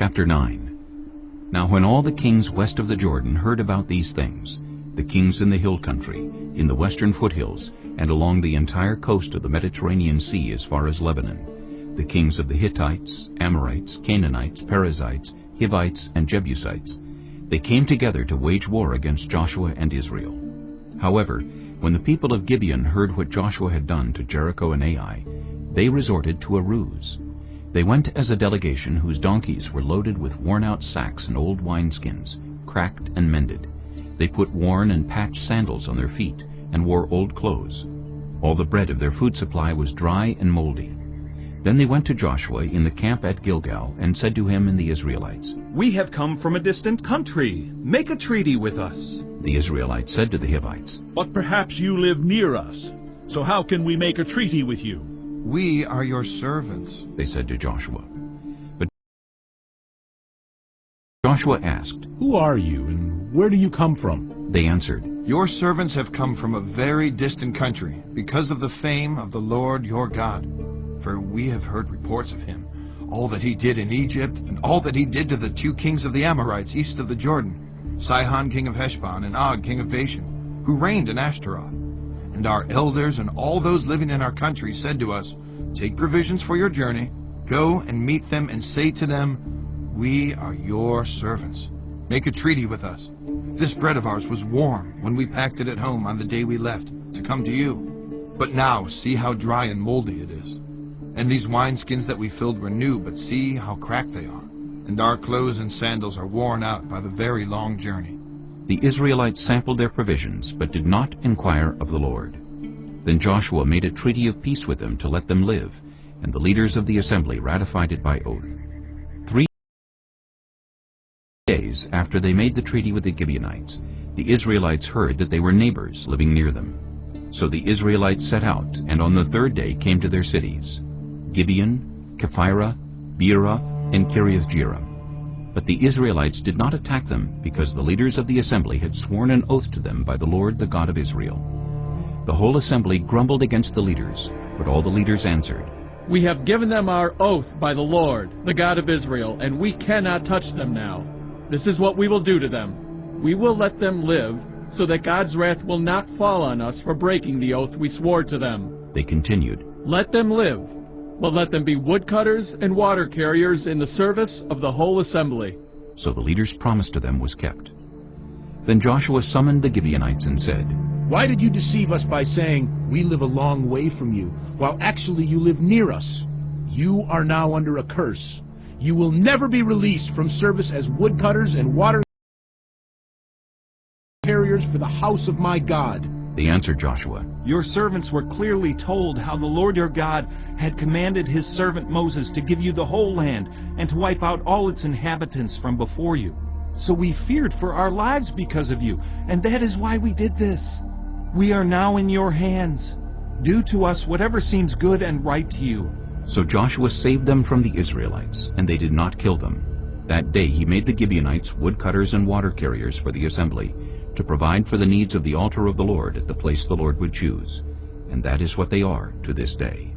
Chapter 9. Now when all the kings west of the Jordan heard about these things, the kings in the hill country, in the western foothills, and along the entire coast of the Mediterranean Sea as far as Lebanon, the kings of the Hittites, Amorites, Canaanites, Perizzites, Hivites, and Jebusites, they came together to wage war against Joshua and Israel. However, when the people of Gibeon heard what Joshua had done to Jericho and Ai, they resorted to a ruse. They went as a delegation whose donkeys were loaded with worn-out sacks and old wineskins, cracked and mended. They put worn and patched sandals on their feet and wore old clothes. All the bread of their food supply was dry and moldy. Then they went to Joshua in the camp at Gilgal and said to him and the Israelites, "We have come from a distant country. Make a treaty with us." The Israelites said to the Hivites, "But perhaps you live near us, so how can we make a treaty with you?" "We are your servants," they said to Joshua. But Joshua asked, "Who are you, and where do you come from?" They answered, "Your servants have come from a very distant country, because of the fame of the Lord your God. For we have heard reports of him, all that he did in Egypt, and all that he did to the 2 kings of the Amorites east of the Jordan, Sihon king of Heshbon and Og king of Bashan, who reigned in Ashtaroth. And our elders and all those living in our country said to us, 'Take provisions for your journey, go and meet them and say to them, "We are your servants. Make a treaty with us. This bread of ours was warm when we packed it at home on the day we left to come to you. But now see how dry and moldy it is. And these wineskins that we filled were new, but see how cracked they are. And our clothes and sandals are worn out by the very long journey." The Israelites sampled their provisions, but did not inquire of the Lord. Then Joshua made a treaty of peace with them to let them live, and the leaders of the assembly ratified it by oath. 3 days after they made the treaty with the Gibeonites, the Israelites heard that they were neighbors living near them. So the Israelites set out, and on the 3rd day came to their cities, Gibeon, Kephirah, Beeroth, and Kiriath-jearim. But the Israelites did not attack them, because the leaders of the assembly had sworn an oath to them by the Lord, the God of Israel. The whole assembly grumbled against the leaders, but all the leaders answered, "We have given them our oath by the Lord, the God of Israel, and we cannot touch them now. This is what we will do to them. We will let them live, so that God's wrath will not fall on us for breaking the oath we swore to them." They continued, "Let them live, but let them be woodcutters and water carriers in the service of the whole assembly." So the leader's promise to them was kept. Then Joshua summoned the Gibeonites and said, "Why did you deceive us by saying, 'We live a long way from you,' while actually you live near us? You are now under a curse. You will never be released from service as woodcutters and water carriers for the house of my God." They answered Joshua, Your servants were clearly told how the Lord your God had commanded his servant Moses to give you the whole land and to wipe out all its inhabitants from before you. So we feared for our lives because of you, and that is why we did this. We are now in your hands. Do to us whatever seems good and right to you." So Joshua saved them from the Israelites, and they did not kill them. That day he made the Gibeonites woodcutters and water carriers for the assembly, to provide for the needs of the altar of the Lord at the place the Lord would choose. And that is what they are to this day.